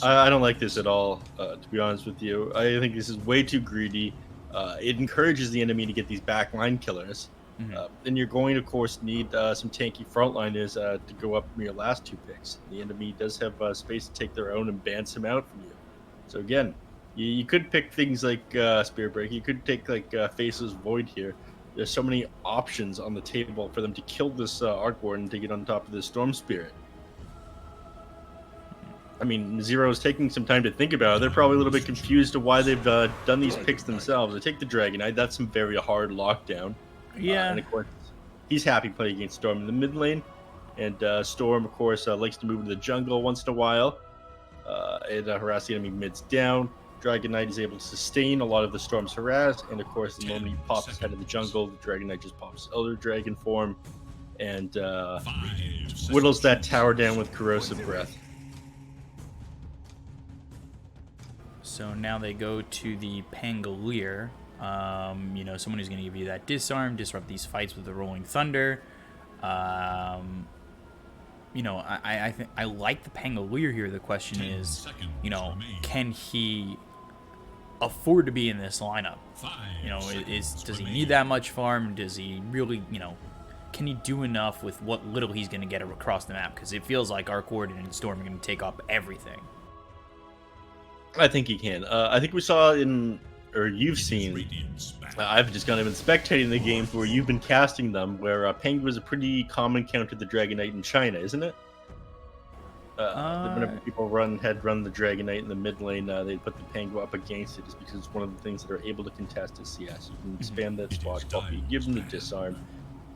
I don't like this at all, to be honest with you. I think this is way too greedy. It encourages the enemy to get these backline killers. And you're going to, of course, need some tanky frontliners to go up from your last 2 picks. The enemy does have space to take their own and ban some out from you. So again, you could pick things like Spear Break. You could take like Faceless Void here. There's so many options on the table for them to kill this Arc Warden to get on top of this Storm Spirit. I mean, Zero is taking some time to think about it. They're probably a little bit confused to why they've done these picks themselves. They take the Dragon Knight. That's some very hard lockdown. Yeah. And of course, he's happy playing against Storm in the mid lane. And Storm, of course, likes to move into the jungle once in a while and harass the enemy mids down. Dragon Knight is able to sustain a lot of the Storm's harass. And of course, the moment he pops his head in the jungle, the Dragon Knight just pops Elder Dragon form and whittles that tower down with Corrosive Breath. So now they go to the Pangolier. You know, someone who's going to give you that disarm, disrupt these fights with the Rolling Thunder. You know, I like the Pangolier here. The question is, you know, can he afford to be in this lineup? You know, does he need that much farm? Does he really, you know, can he do enough with what little he's going to get across the map? Because it feels like Arc Warden and Storm are going to take up everything. I think he can. I think we saw or you've seen, I've just kind of been spectating the games where you've been casting them, where Peng was a pretty common counter to the Dragon Knight in China, isn't it? Whenever people run the Dragon Knight in the mid lane, they put the Pango up against it just because it's one of the things that are able to contest his CS. You can expand that spot, you give him the disarm,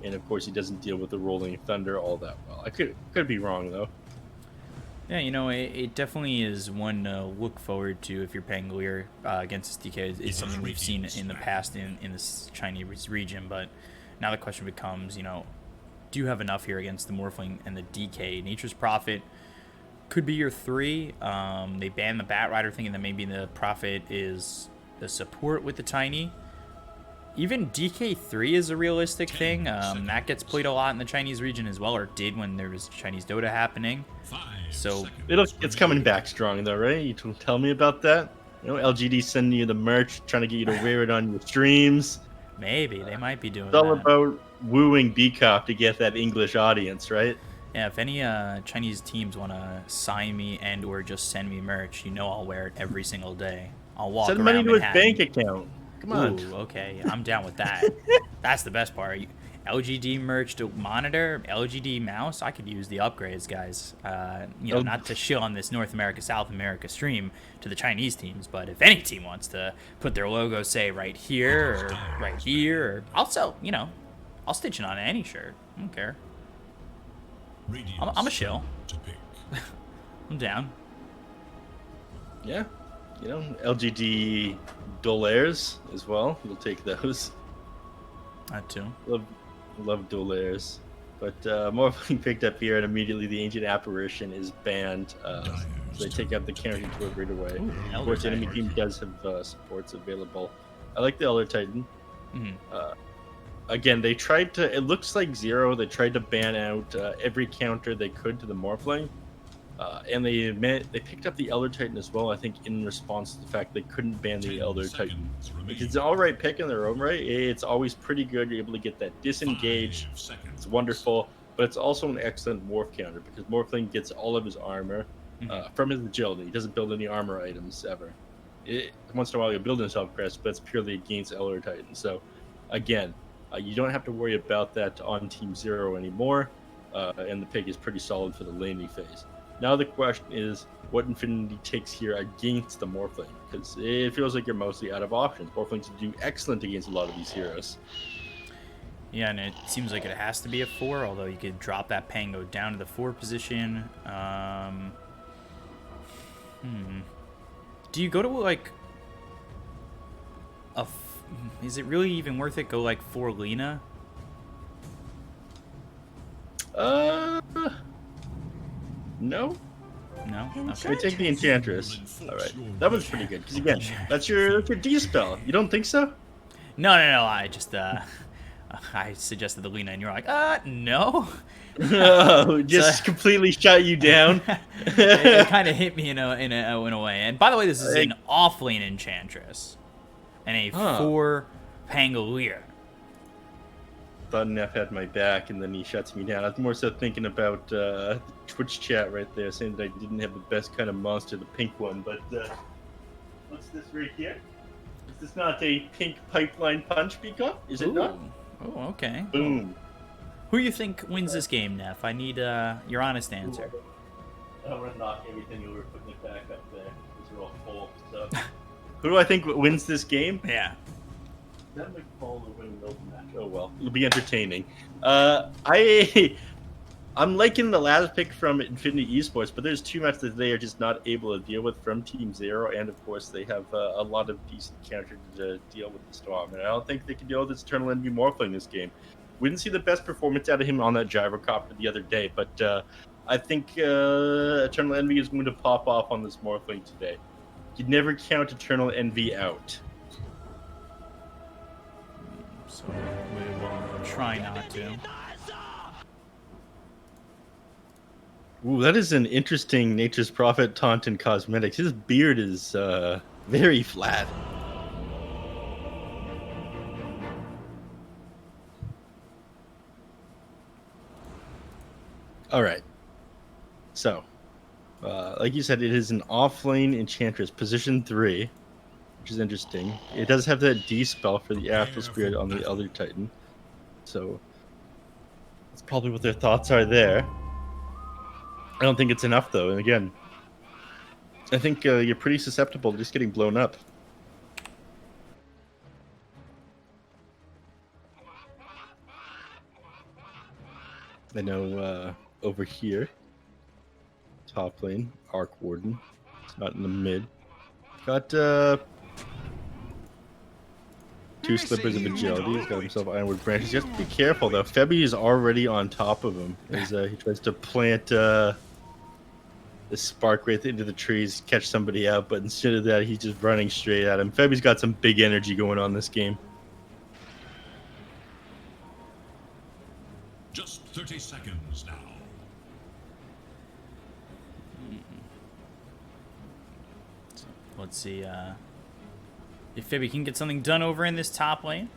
and of course he doesn't deal with the Rolling Thunder all that well. I could be wrong though. Yeah, you know, it definitely is one to look forward to if you're Pangolier against this DK. It's something we've seen in the past in this Chinese region, but now the question becomes, you know, do you have enough here against the Morphling and the DK? Nature's Prophet could be your 3. They banned the Bat Rider, thinking that maybe the Prophet is the support with the Tiny. Even DK3 is a realistic thing. That gets played a lot in the Chinese region as well, or did when there was Chinese Dota happening. So it's coming back strong though, right? You tell me about that. You know, LGD sending you the merch, trying to get you to wear it on your streams. Maybe they might be doing that. It's all that. about wooing Bkop to get that English audience, right? Yeah, if any Chinese teams want to sign me and or just send me merch, you know I'll wear it every single day. I'll walk Send around money to his Manhattan. bank account. Come on. Ooh, okay, I'm down with that. That's the best part. LGD merch to monitor, LGD mouse. I could use the upgrades, guys. You know, not to shill on this North America, South America stream to the Chinese teams, but if any team wants to put their logo, say right here or right here, or I'll sell. You know, I'll stitch it on any shirt. I don't care. I'm a shill. I'm down. Yeah. You know, LGD dollars as well. We'll take those. That too. Love dollars. But Morphling picked up here, and immediately the Ancient Apparition is banned. So they take out the counter to it right away. Ooh, of course, the enemy team does have supports available. I like the Elder Titan. Again, they tried to. It looks like Zero. They tried to ban out every counter they could to the Morphling. And they picked up the Elder Titan as well, I think, in response to the fact they couldn't ban the Elder Titan. It's an alright pick in their own right. It's always pretty good. You're able to get that disengage. It's wonderful. But it's also an excellent Morph counter because Morphling gets all of his armor from his agility. He doesn't build any armor items ever. Once in a while he'll build himself crest, but it's purely against Elder Titan. So, again, you don't have to worry about that on Team Zero anymore. And the pick is pretty solid for the laning phase. Now the question is what Infinity takes here against the Morphling, because it feels like you're mostly out of options. Morphlings do excellent against a lot of these heroes. Yeah, and it seems like it has to be a 4, although you could drop that Pango down to the 4 position. Do you go to like is it really even worth it? Go like 4 Lena? No. No? Okay. We take the Enchantress. All right, that one's pretty good because again, that's your D spell. You don't think so? No. I just I suggested the Lina, and you're like, no. Oh, So just completely shut you down. it kind of hit me in a way. And by the way, this is Like, an off-lane Enchantress and a huh. 4 Pangolier. Thought Neph had my back, and then he shuts me down. I was more so thinking about the Twitch chat right there, saying that I didn't have the best kind of monster, the pink one. But what's this right here? Is this not a pink pipeline punch, Bkop? Is it not? Oh, okay. Boom. Who do you think wins this game, Neph? I need your honest answer. I don't want to knock everything over, putting it back up there. These are all full. So, who do I think wins this game? Yeah. That might fall to win the open match. Oh well, it'll be entertaining. I'm liking the last pick from Infinity Esports, but there's too much that they are just not able to deal with from Team Zero, and of course they have a lot of decent counter to deal with the Storm, and I don't think they can deal with this Eternal Envy Morphling this game. We didn't see the best performance out of him on that gyrocopter the other day, but I think Eternal Envy is going to pop off on this Morphling today. You'd never count Eternal Envy out. So we will try not to. Ooh, that is an interesting Nature's Prophet Taunton Cosmetics. His beard is very flat. All right. So, like you said, it is an off-lane Enchantress, position 3, which is interesting. It does have that D-spell for the Astral Spirit on the other Titan. So, that's probably what their thoughts are there. I don't think it's enough, though. And again, I think you're pretty susceptible to just getting blown up. I know over here, top lane, Arc Warden. It's not in the mid. Got 2 slippers of agility. He's got himself Ironwood branches. You have to be careful, though. Febby is already on top of him as he tries to plant the spark right into the trees, catch somebody out, but instead of that, he's just running straight at him. Febby's got some big energy going on this game. Just 30 seconds now. So let's see if Febby can get something done over in this top lane.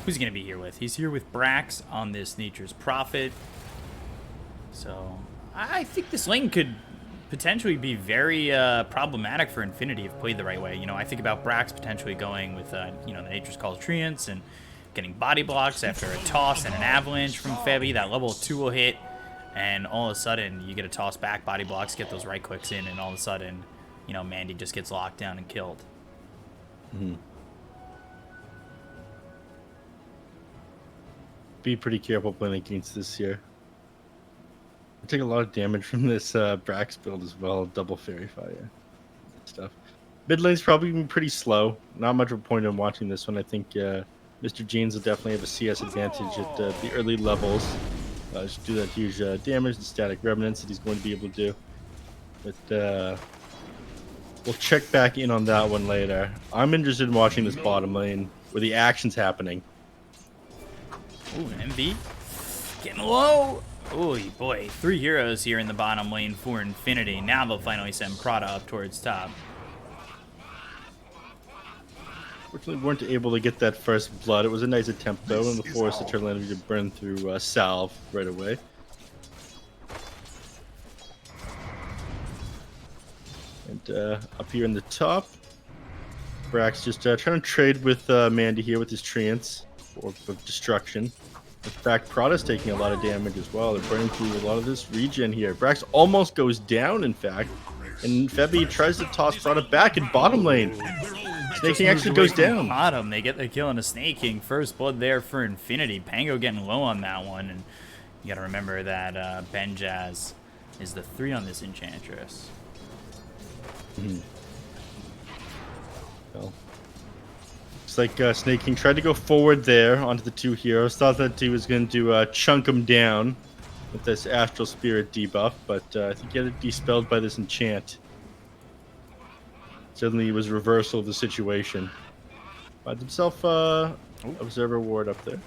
Who's he going to be here with? He's here with Brax on this Nature's Prophet. So I think this lane could potentially be very problematic for Infinity if played the right way. You know, I think about Brax potentially going with, you know, the Nature's Call Treants and getting body blocks after a toss and an avalanche from Febby. That level 2 will hit, and all of a sudden you get a toss back, body blocks, get those right clicks in, and all of a sudden, you know, Mandy just gets locked down and killed. Mm-hmm. Be pretty careful playing against this here. I take a lot of damage from this Brax build as well, double Fairy Fire stuff. Mid lane's probably been pretty slow. Not much of a point in watching this one. I think Mr. Jeans will definitely have a CS advantage at the early levels. Just do that huge damage, the static remnants that he's going to be able to do. But we'll check back in on that one later. I'm interested in watching this bottom lane where the action's happening. Ooh, an MV. Getting low. Oh boy, 3 heroes here in the bottom lane for Infinity. Now they'll finally send Prada up towards top. Fortunately, weren't able to get that first blood. It was a nice attempt, though, and the force Eternal Envy to burn through Salve right away. And up here in the top, Brax just trying to trade with Mandy here with his Treants for destruction. In fact, Prada's taking a lot of damage as well. They're burning through a lot of this regen here. Brax almost goes down, in fact, and Febby tries to toss Prada back in bottom lane. Snake King actually goes down. Bottom, they get the kill on a Snake King. First blood there for Infinity. Pango getting low on that one, and you gotta remember that Benjaz is the 3 on this Enchantress. Mm-hmm. Well, looks like Snake King tried to go forward there onto the 2 heroes. Thought that he was going to chunk him down with this Astral Spirit debuff, but I think he had it dispelled by this enchant. Suddenly it was reversal of the situation. Finds himself Observer ward up there.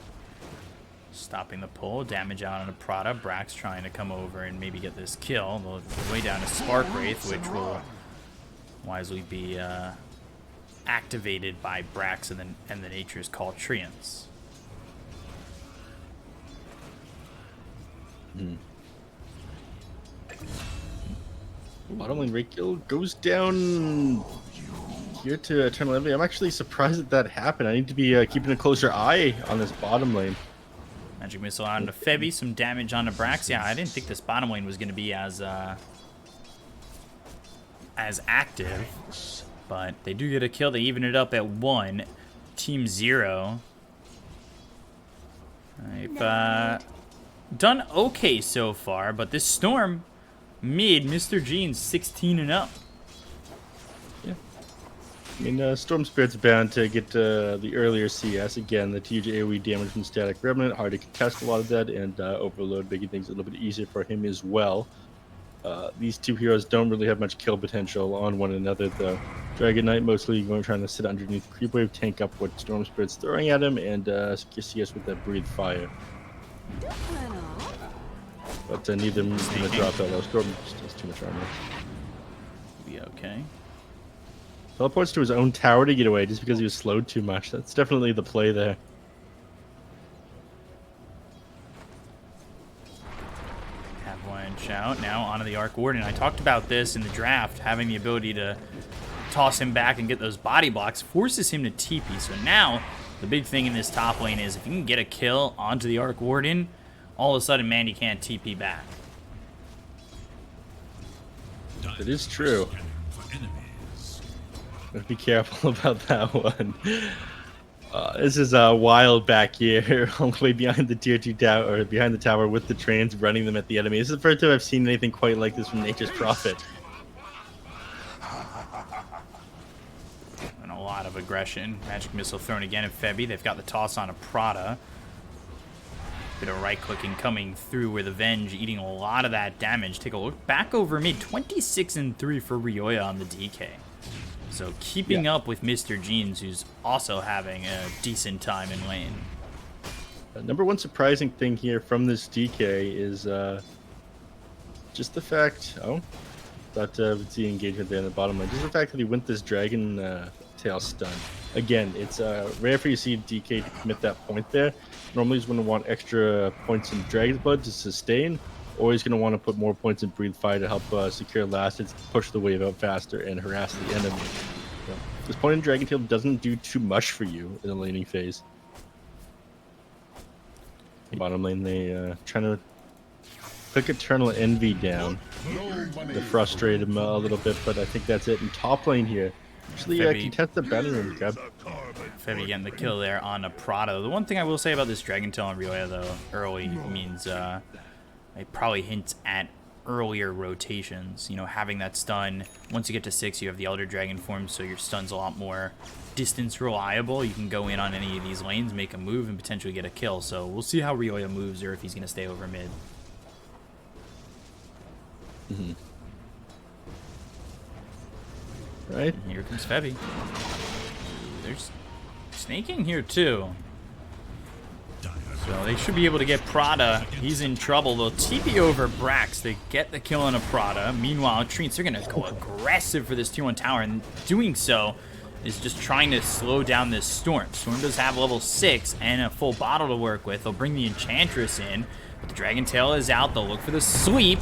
Stopping the pull, damage out on a Prada. Brax trying to come over and maybe get this kill. They'll way down to Spark Wraith, which will wisely be activated by Brax and the Nature's Call Treants. Bottom lane rate kill goes down here to Eternal Envy. I'm actually surprised that happened. I need to be keeping a closer eye on this bottom lane. Magic Missile out into Febby, some damage onto Brax. Yeah, I didn't think this bottom lane was going to be as active, but they do get a kill. They even it up at 1. Team 0. They've done okay so far, but this Storm mid, Mr. Jeans 16-0. Yeah. I mean, Storm Spirit's bound to get the earlier CS. Again, the huge AoE damage from Static Remnant, hard to contest a lot of that, and Overload making things a little bit easier for him as well. These two heroes don't really have much kill potential on one another, though. Dragon Knight mostly trying to sit underneath Creep Wave, tank up what Storm Spirit's throwing at him, and CS with that Breathe Fire. But neither of them is going to drop that low. Storm just has too much armor. Be okay. Teleports to his own tower to get away just because he was slowed too much. That's definitely the play there. Avalanche out now onto the Arc Warden. I talked about this in the draft, having the ability to toss him back and get those body blocks forces him to TP. So now the big thing in this top lane is if you can get a kill onto the Arc Warden, all of a sudden Mandy can't TP back. It is true. Be careful about that one. This is wild back here, all the way behind the tier 2 tower, or behind the tower with the trains running them at the enemy. This is the first time I've seen anything quite like this from Nature's Prophet. And a lot of aggression. Magic Missile thrown again at Febby. They've got the toss on a Prada. Bit of right-clicking coming through with Avenge, eating a lot of that damage. Take a look back over mid. 26-3 for Ryoya on the DK. So keeping up with Mr. Jeans, who's also having a decent time in lane. Number one surprising thing here from this DK is just the fact... Oh, thought we'd see engagement there in the bottom lane. Just the fact that he went this Dragon Tail stun. Again, it's rare for you to see DK to commit that point there. Normally he's going to want extra points in Dragon's Blood to sustain, or he's going to want to put more points in Breathe Fire to help secure last hits, push the wave out faster, and harass the enemy. So, this point in Dragon Tail doesn't do too much for you in the laning phase. Bottom lane, they trying to click Eternal Envy down to frustrate him a little bit, but I think that's it. In top lane here, actually contest the banner room, Gab. Febby getting the kill there on a Prado. The one thing I will say about this Dragon Tail on Ryoya, though, early means it probably hints at earlier rotations. You know, having that stun. Once you get to 6, you have the Elder Dragon form, so your stun's a lot more distance reliable. You can go in on any of these lanes, make a move, and potentially get a kill. So we'll see how Ryoya moves or if he's going to stay over mid. Right? And here comes Febby. There's snaking here too. So they should be able to get Prada. He's in trouble. They'll TP over Brax. They get the kill on a Prada. Meanwhile, Treants are going to go aggressive for this tier 1 tower, and doing so is just trying to slow down this Storm. Storm does have level 6 and a full bottle to work with. They'll bring the Enchantress in, but the Dragon Tail is out. They'll look for the sweep.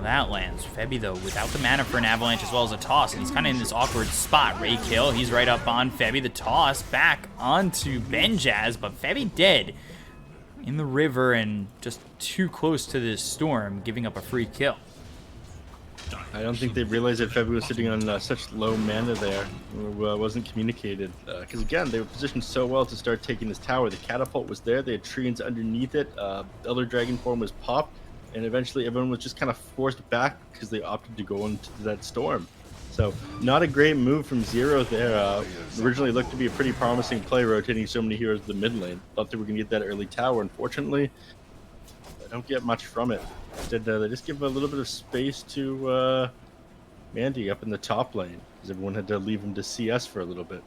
That lands. Febby, though, without the mana for an Avalanche as well as a toss, and he's kind of in this awkward spot. Ray kill, he's right up on Febby. The toss back onto Benjaz, but Febby dead in the river and just too close to this Storm, giving up a free kill. I don't think they realized that Febby was sitting on such low mana there. Wasn't communicated. Because again, they were positioned so well to start taking this tower. The catapult was there. They had treants underneath it. Elder Dragon form was popped. And eventually everyone was just kind of forced back because they opted to go into that Storm. So not a great move from Zero there. Originally looked to be a pretty promising play, rotating so many heroes to the mid lane. Thought they were going to get that early tower. Unfortunately, they don't get much from it. Instead, they just give a little bit of space to Mandy up in the top lane, because everyone had to leave him to CS for a little bit.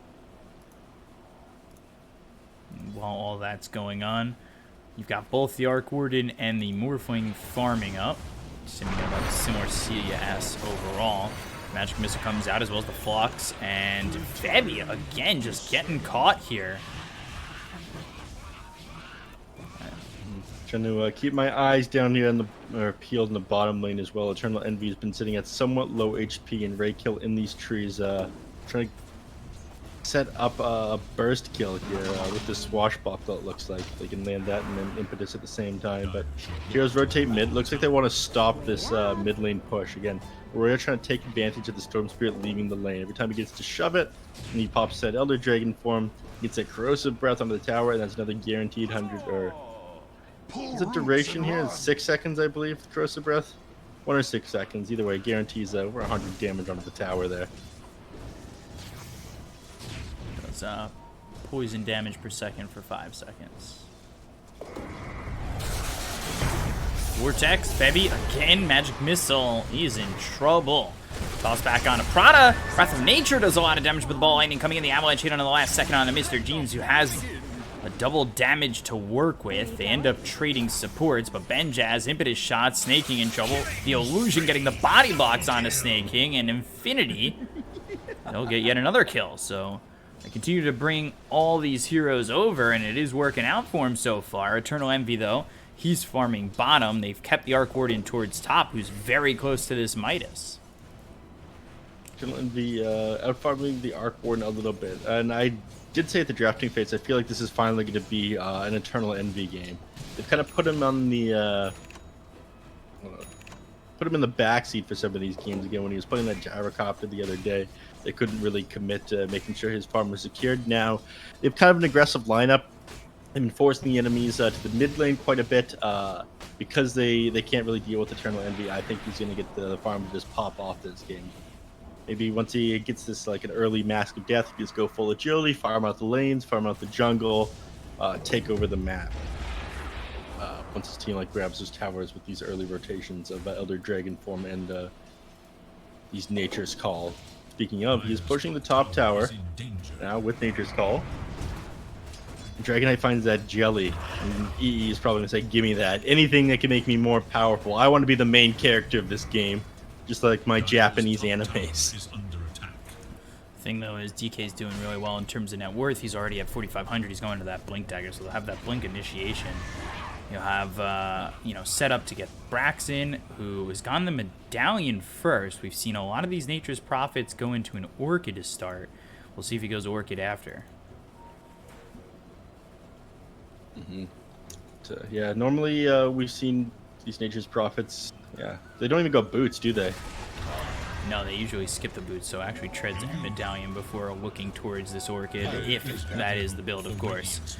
While all that's going on, you've got both the Arc Warden and the Morphling farming up. Similar CS overall. Magic Missile comes out as well as the Flux, and Febby again just getting caught here. Trying to keep my eyes down here peeled in the bottom lane as well. Eternal Envy has been sitting at somewhat low HP and Ray kill in these trees. Trying to set up a burst kill here with the swashbuckle. It looks like they can land that and then impetus at the same time. But heroes rotate mid. Looks like they want to stop this mid lane push again. We're trying to take advantage of the Storm Spirit leaving the lane. Every time he gets to shove it, and he pops that Elder Dragon form, gets a corrosive breath onto the tower, and that's another guaranteed 100 or. Is it duration here? It's 6 seconds, I believe, corrosive breath. 1 or 6 seconds. Either way, guarantees over 100 damage onto the tower there. That's poison damage per second for 5 seconds. Vortex, Febby again, Magic Missile. He's in trouble. Toss back on to Prada. Wrath of Nature does a lot of damage with the ball lightning coming in. The avalanche hit on the last second on Mr. Jeans, who has a double damage to work with. They end up trading supports, but Benjaz, Impetus Shot, Snake King in trouble. The Illusion getting the body blocks onto Snake King, and Infinity, they'll get yet another kill. So they continue to bring all these heroes over, and it is working out for him so far. Eternal Envy, though, he's farming bottom. They've kept the Arc Warden towards top, who's very close to this Midas. Eternal Envy out-farming the Arc Warden a little bit, and I did say at the drafting phase, I feel like this is finally going to be an Eternal Envy game. They've kind of put him on the in the backseat for some of these games. Again, when he was playing that gyrocopter the other day, they couldn't really commit to making sure his farm was secured. Now they've kind of an aggressive lineup. They've been forcing the enemies to the mid lane quite a bit because they can't really deal with Eternal Envy. I think he's going to get the farm to just pop off this game. Maybe once he gets this like an early Mask of Death, he just go full agility, farm out the lanes, farm out the jungle, take over the map. Once his team like grabs those towers with these early rotations of Elder Dragon form and these Nature's Call. Speaking of, he's pushing the top tower now with Nature's Call. Dragonite finds that jelly, and EE is probably going to say, give me that. Anything that can make me more powerful. I want to be the main character of this game. Just like my Japanese animes. Thing though is DK's doing really well in terms of net worth. He's already at 4,500. He's going to that Blink Dagger, so they'll have that Blink initiation. You'll have set up to get Braxton, who has gone the Medallion first. We've seen a lot of these Nature's Prophets go into an Orchid to start. We'll see if he goes Orchid after. So, yeah, normally we've seen these Nature's Prophets. Yeah, they don't even go boots, do they? No, they usually skip the boots, so actually treads and Medallion before looking towards this Orchid, if that is the build, of course.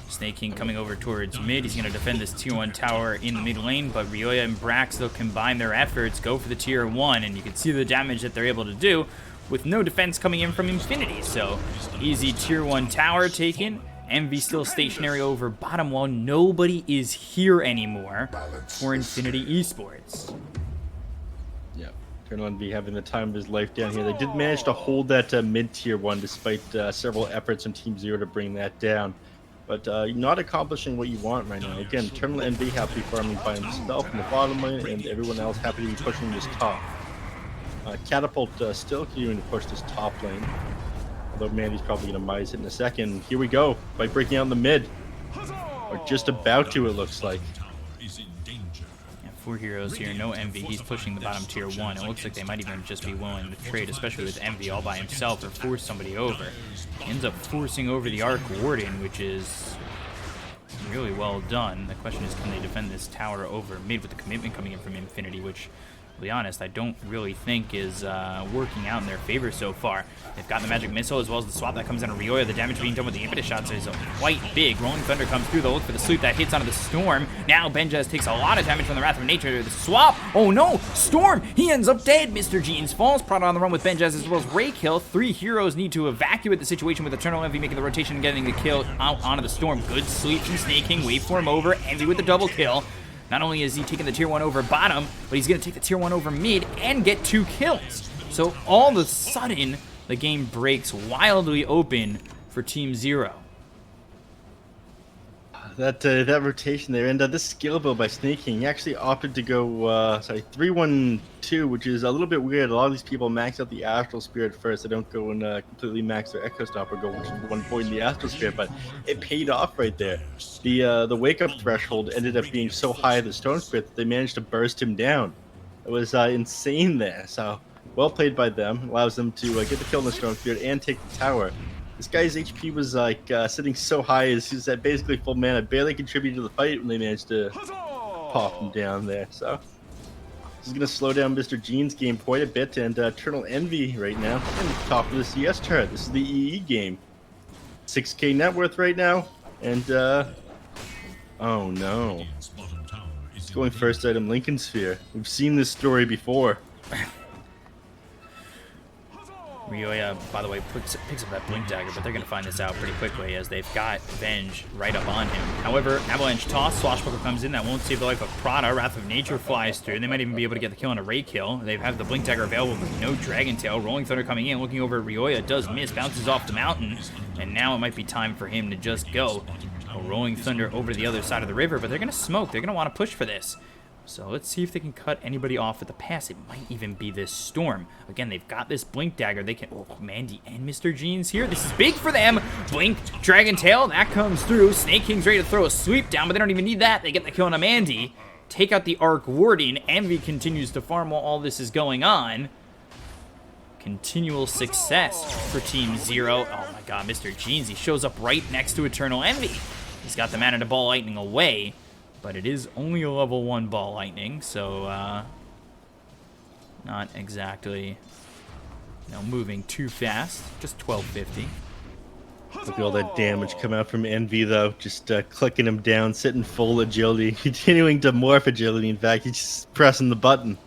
Snake King coming over towards mid. He's going to defend this tier 1 tower in the mid lane, but Ryoya and Brax, they'll combine their efforts, go for the tier 1, and you can see the damage that they're able to do with no defense coming in from Infinity. So, easy tier 1 tower taken. Envy still stationary over bottom wall. Nobody is here anymore for Infinity Esports. Yeah, Eternal Envy having the time of his life down here. They did manage to hold that mid-tier 1 despite several efforts on Team Zero to bring that down. But not accomplishing what you want right now. Again, Eternal Envy happy farming by himself in the bottom lane, and everyone else happy to be pushing this top. Catapult still continuing to push this top lane. Although Mandy's probably going to Mize it in a second. Here we go, by breaking out in the mid. Or just about to, it looks like. Yeah, 4 heroes here, no Envy. He's pushing the bottom tier 1. It looks like they might even just be willing to trade, especially with Envy all by himself, or force somebody over. He ends up forcing over the Arc Warden, which is really well done. The question is, can they defend this tower over mid with the commitment coming in from Infinity, which, to be honest, I don't really think is working out in their favor so far. They've got the Magic Missile as well as the swap that comes in on Ryoya. The damage being done with the Impetus Shots is quite big. Rolling Thunder comes through. They'll look for the Sleep that hits onto the Storm. Now Benjaz takes a lot of damage from the Wrath of Nature. The swap. Oh no! Storm! He ends up dead. Mr. Jeans falls. Prada on the run with Benjaz as well as Raykill. 3 heroes need to evacuate the situation with Eternal Envy making the rotation and getting the kill out onto the Storm. Good sleep from Snake King. Waveform over. Envy with the double kill. Not only is he taking the tier 1 over bottom, but he's going to take the tier 1 over mid and get 2 kills. So all of a sudden, the game breaks wildly open for Team Zero. that rotation there, and this skill build by Snake King, he actually opted to go 3-1-2, which is a little bit weird. A lot of these people max out the Astral Spirit first. They don't go and completely max their Echo Stop or go one point in the Astral Spirit, but it paid off right there. The wake up threshold ended up being so high at the Storm Spirit that they managed to burst him down. It was insane there. So well played by them. Allows them to get the kill on the Storm Spirit and take the tower. This guy's HP was sitting so high, he's at basically full mana, barely contributed to the fight when they managed to pop him down there. So this is going to slow down Mr. Gene's game quite a bit, and Eternal Envy right now in the top of the CS chart. This is the EE game. 6k net worth right now, and oh no. It's going first item Lincoln Sphere. We've seen this story before. Ryoya, by the way, picks up that Blink Dagger, but they're going to find this out pretty quickly as they've got Venge right up on him. However, Avalanche Toss, Swashbuckle comes in. That won't save the life of Prada. Wrath of Nature flies through. They might even be able to get the kill on a Ray kill. They have the Blink Dagger available with no Dragon Tail. Rolling Thunder coming in, looking over at Ryoya, does miss, bounces off the mountain, and now it might be time for him to just go. Rolling Thunder over to the other side of the river, but they're going to smoke. They're going to want to push for this. So let's see if they can cut anybody off with the pass. It might even be this Storm. Again, they've got this Blink Dagger. They can... Oh, Mandy and Mr. Gene's here. This is big for them. Blink, Dragon Tail. That comes through. Snake King's ready to throw a sweep down, but they don't even need that. They get the kill on a Mandy. Take out the Arc Warding. Envy continues to farm while all this is going on. Continual success for Team Zero. Oh my god, Mr. Gene's. He shows up right next to Eternal Envy. He's got the mana to Ball Lightning away. But it is only a level 1 Ball Lightning, so not exactly moving too fast. Just 1250. Look at all that damage coming out from Envy, though. Just clicking him down, sitting full agility, continuing to morph agility. In fact, he's just pressing the button.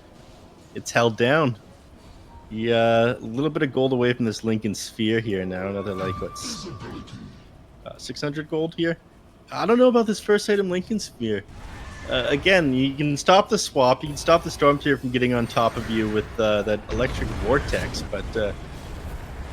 It's held down. Yeah, a little bit of gold away from this Lincoln Sphere here now. Another, like, what's 600 gold here? I don't know about this first item Lincoln Sphere. Again, you can stop the swap, you can stop the Storm Sphere from getting on top of you with that electric vortex, but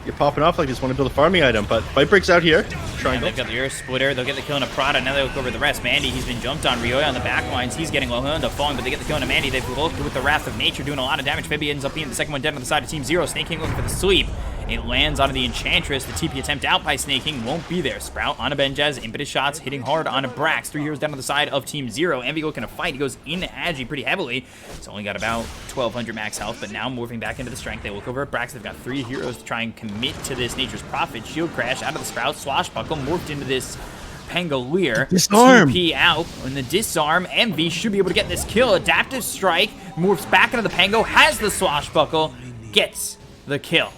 you're popping off like this, want to build a farming item, but Fight breaks out here. And they've got the Earth Splitter, they'll get the kill on a Prada, now they look over the rest. Mandy, he's been jumped on. Ryoya on the back lines, he's getting low, he'll falling, but they get the kill on a Mandy. They've looked with the Wrath of Nature, doing a lot of damage. Maybe ends up being the second one dead on the side of Team Zero. Snake King looking for the sweep. It lands onto the Enchantress. The TP attempt out by Snake King won't be there. Sprout on a Benjaz. Impetus shots hitting hard on a Brax. 3 heroes down on the side of Team Zero. Envy looking to fight. He goes into Agi pretty heavily. It's only got about 1200 max health, but now moving back into the strength. They look over at Brax. They've got 3 heroes to try and commit to this Nature's Prophet. Shield Crash out of the Sprout. Swashbuckle morphed into this Pangolier. Disarm. TP out on the disarm. Envy should be able to get this kill. Adaptive Strike morphs back into the Pango. Has the Swashbuckle. Gets the kill.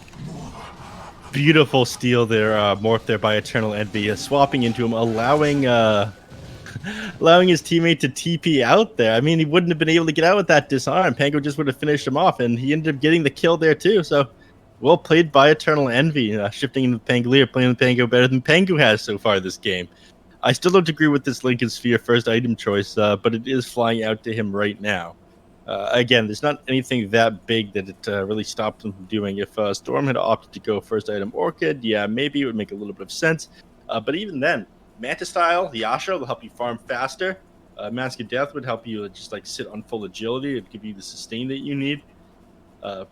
Beautiful steal there, morph there by Eternal Envy, swapping into him, allowing allowing his teammate to TP out there. I mean, he wouldn't have been able to get out with that disarm. Pango just would have finished him off, and he ended up getting the kill there too. So, well played by Eternal Envy, shifting into the Pangolier, playing the Pango better than Pango has so far this game. I still don't agree with this Lincoln Sphere first item choice, but it is flying out to him right now. Again, there's not anything that big that it really stopped them from doing. If Storm had opted to go first item Orchid, yeah, maybe it would make a little bit of sense. But even then, Manta Style, the Yasha will help you farm faster. Mask of Death would help you just like sit on full agility. It'd give you the sustain that you need. I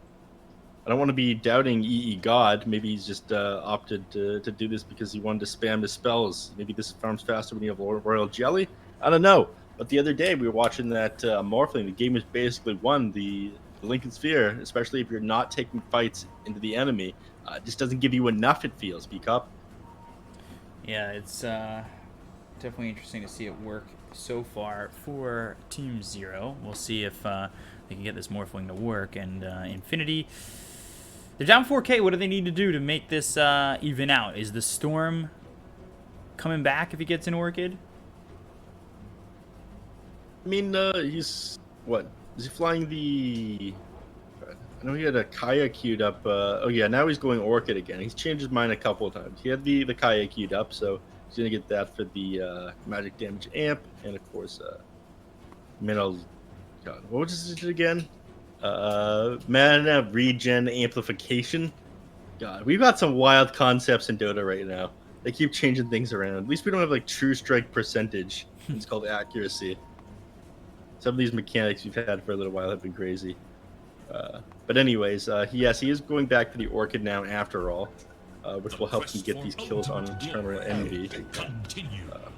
don't want to be doubting EE God. Maybe he's just opted to do this because he wanted to spam his spells. Maybe this farms faster when you have Royal Jelly. I don't know. But the other day, we were watching that Morphling. The game was basically won. The Lincoln Sphere, especially if you're not taking fights into the enemy, just doesn't give you enough, it feels, Bkop. Yeah, it's definitely interesting to see it work so far for Team Zero. We'll see if they can get this Morphling to work. And Infinity, they're down 4K. What do they need to do to make this even out? Is the Storm coming back if he gets an Orchid? I mean, he's... What? Is he flying the... I know he had a Kaya queued up. Oh, yeah, now he's going Orchid again. He's changed his mind a couple of times. He had the Kaya queued up, so he's going to get that for the magic damage amp. And, of course, mana... God, what was it again? Mana regen amplification. God, we've got some wild concepts in Dota right now. They keep changing things around. At least we don't have like true strike percentage. It's called accuracy. Some of these mechanics we've had for a little while have been crazy. But anyways, he is going back to the Orchid now after all, which will help him get these kills on Eternal Envy.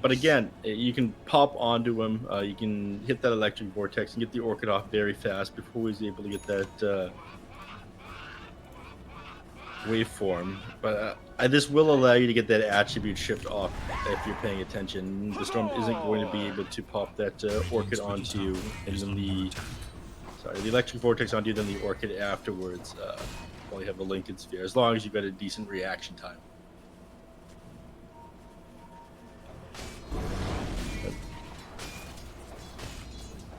But again, you can pop onto him. You can hit that Electric Vortex and get the Orchid off very fast before he's able to get that waveform. But this will allow you to get that attribute shift off if you're paying attention. The Storm isn't going to be able to pop that Orchid onto you, and then the Electric Vortex onto you, then the Orchid afterwards. While you have the Lincoln Sphere, as long as you've got a decent reaction time.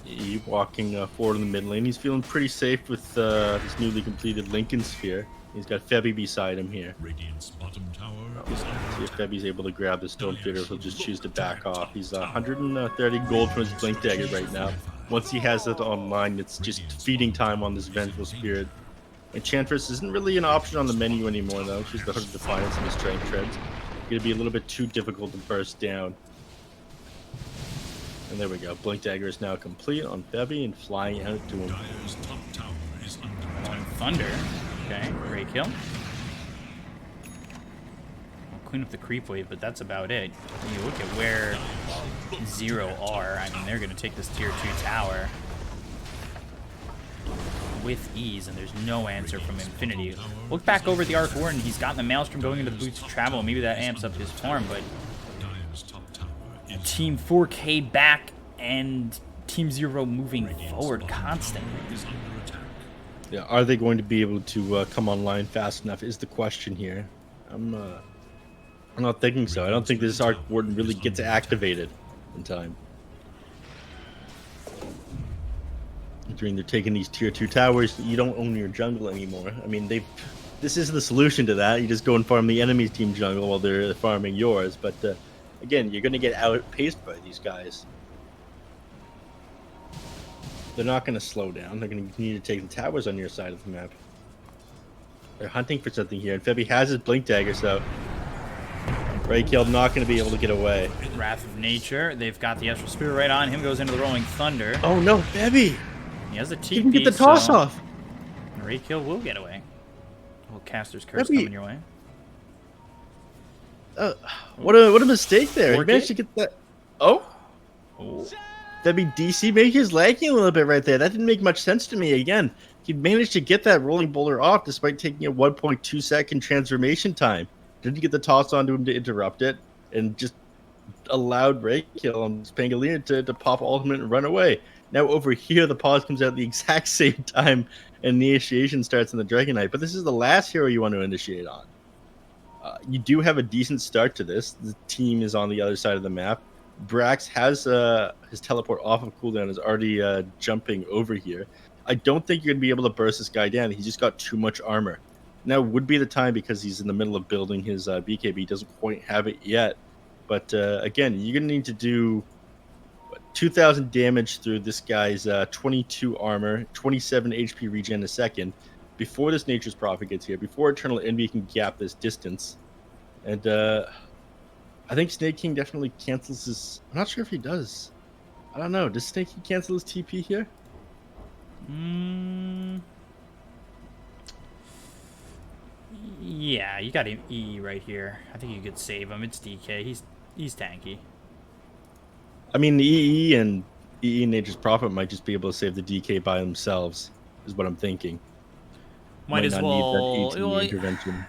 He walking forward in the mid lane. He's feeling pretty safe with this newly completed Lincoln Sphere. He's got Febby beside him here. Radiant's bottom tower See if Febby's able to grab the Stone Theater, if he'll just choose to back off. He's 130 gold from his Blink Dagger right now. Once he has it online, it's just feeding time on this Vengeful Spirit. Enchantress isn't really an option on the menu anymore, though. She's the Hood of Defiance and the Strength Treads. Going to be a little bit too difficult to burst down. And there we go. Blink Dagger is now complete on Febby and flying out to him. Dire's top tower is under attack. Thunder. Okay, great kill. Clean up the creep wave, but that's about it. You look at where Zero are. I mean, they're going to take this tier 2 tower with ease, and there's no answer from Infinity. Look back over the Arc Warden. He's got the Maelstrom going into the Boots of Travel. Maybe that amps up his farm, but Dire's top tower is Team 4K back and Team Zero moving forward constantly. under attack. Yeah, are they going to be able to come online fast enough is the question here. I'm not thinking so. I don't think this Arc Warden really gets activated in time. Considering they're taking these tier 2 towers, you don't own your jungle anymore. I mean, this is the solution to that. You just go and farm the enemy's team jungle while they're farming yours. But again, you're going to get outpaced by these guys. They're not going to slow down. They're going to continue to take the towers on your side of the map. They're hunting for something here, and Febby has his Blink Dagger, so Raykill not going to be able to get away. Wrath of Nature. They've got the Astral Spirit right on him. Goes into the Rolling Thunder. Oh no, Febby! He has a TP, You can get the toss so off. Raykill will get away. Little Caster's Curse Febby. coming your way. What a mistake there. He Orchid? managed to get that. Oh, Oh. Febby DC maybe he's lagging a little bit right there. That didn't make much sense to me. Again, he managed to get that Rolling Boulder off despite taking a 1.2 second transformation time. Didn't get the toss onto him to interrupt it, and just allowed Raykill on Pangolier to pop ultimate and run away. Now over here, the pause comes out at the exact same time, and initiation starts in the Dragon Knight. But this is the last hero you want to initiate on. You do have a decent start to this. The team is on the other side of the map. Brax has his teleport off of cooldown, is already jumping over here. I don't think you're going to be able to burst this guy down. He's just got too much armor. Now would be the time because he's in the middle of building his BKB. He doesn't quite have it yet. But again, you're going to need to do 2,000 damage through this guy's 22 armor, 27 HP regen a second before this Nature's Prophet gets here, before Eternal Envy can gap this distance. And I think Snake King definitely cancels his... I'm not sure if he does. I don't know. Does Snake King cancel his TP here? Yeah, you got him E right here. I think you could save him. It's DK. He's tanky. I mean, the EE and Nature's Prophet might just be able to save the DK by themselves, is what I'm thinking. Might as not well. need that ATE well, intervention.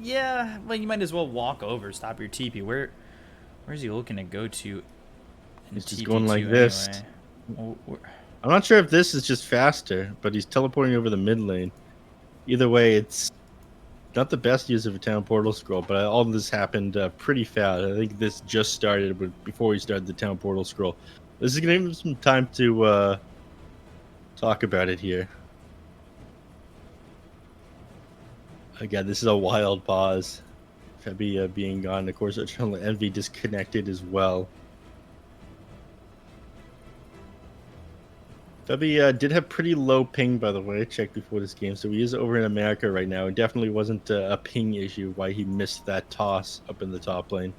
Yeah, well, you might as well walk over, stop your TP. Where's he looking to go to? He's just TP going like to this. anyway? Well, I'm not sure if this is just faster, but he's teleporting over the mid lane. Either way, it's not the best use of a town portal scroll, but all of this happened pretty fast. I think this just started before he started the town portal scroll. This is going to give him some time to talk about it here. Again, this is a wild pause. Febby being gone. Of course, Eternal Envy disconnected as well. Febby did have pretty low ping, by the way. I checked before this game, so he is over in America right now. It definitely wasn't a ping issue why he missed that toss up in the top lane.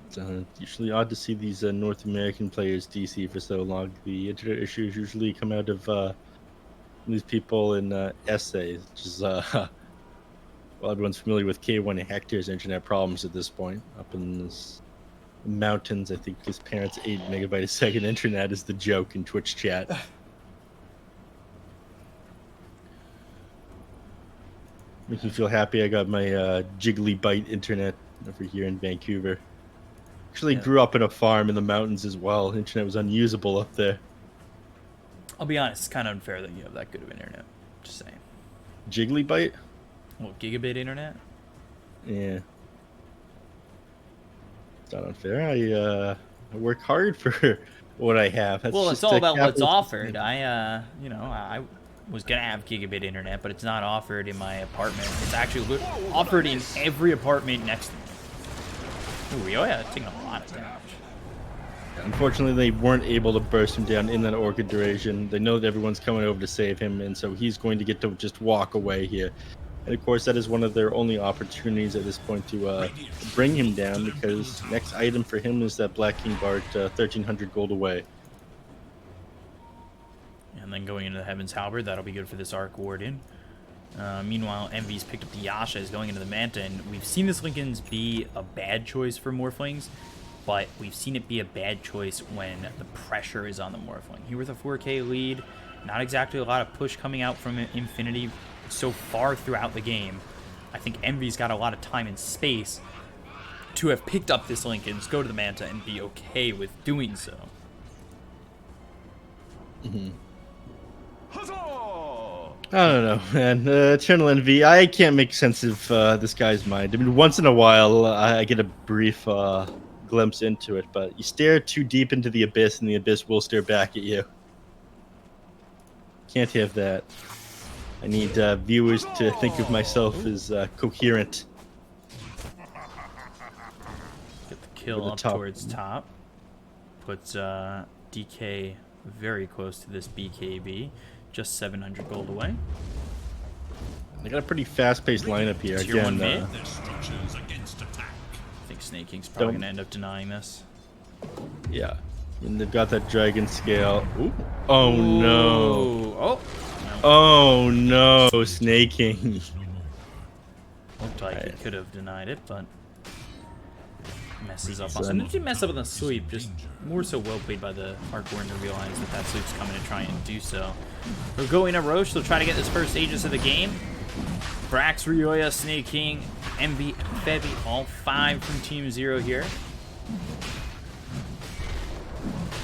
It's usually odd to see these North American players DC for so long. The internet issues usually come out of these people in SA, which is well, everyone's familiar with K1 Hector's internet problems at this point. Up in this mountains, I think his parents' 8 megabyte a second internet is the joke in Twitch chat. Makes me feel happy I got my jiggly byte internet over here in Vancouver. Actually grew up in a farm in the mountains as well. Internet was unusable up there. I'll be honest, it's kind of unfair that you have that good of internet. Just saying. Jiggly byte? Well, gigabit internet? Yeah. It's not unfair. I work hard for what I have. That's Well, it's just all a about what's capitalist offered. system. I was gonna have gigabit internet, but it's not offered in my apartment. It's actually offered in every apartment next to me. Ooh, Rioya taking a lot of damage. Unfortunately, they weren't able to burst him down in that Orchid duration. They know that everyone's coming over to save him, and so he's going to get to just walk away here. And of course, that is one of their only opportunities at this point to bring him down, because next item for him is that Black King Bart 1,300 gold away. And then going into the Heaven's Halberd, that'll be good for this Arc Warden. Meanwhile, Envy's picked up the Yasha, is going into the Manta, and we've seen this Linken's be a bad choice for Morphlings, but we've seen it be a bad choice when the pressure is on the Morphling. Here with a 4K lead, not exactly a lot of push coming out from Infinity so far throughout the game. I think Envy's got a lot of time and space to have picked up this Linken's, go to the Manta, and be okay with doing so. Mm-hmm. I don't know, man. Eternal Envy, I can't make sense of this guy's mind. I mean, once in a while, I get a brief glimpse into it, but you stare too deep into the abyss, and the abyss will stare back at you. Can't have that. I need viewers to think of myself as coherent. Get the kill up towards top. Puts DK very close to this BKB. Just 700 gold away. They got a pretty fast-paced lineup here. Tier Again, 1 mid. Their structures against attack. I think Snake King's probably Don't- going to end up denying this. Yeah. And they've got that dragon scale. Ooh. Oh, no. Ooh. Oh. No. Oh, no, Snake King. Looked like he could have denied it, but messes up on Son. it. Didn't mess up on the sweep, just more so well played by the Arc Warden to realize that that sweep's coming to try and do so. They'll go in a Roche, they'll try to get this first Aegis of the game. Brax, Rioya, Snake King, MV, Febby, all 5 from Team 0 here.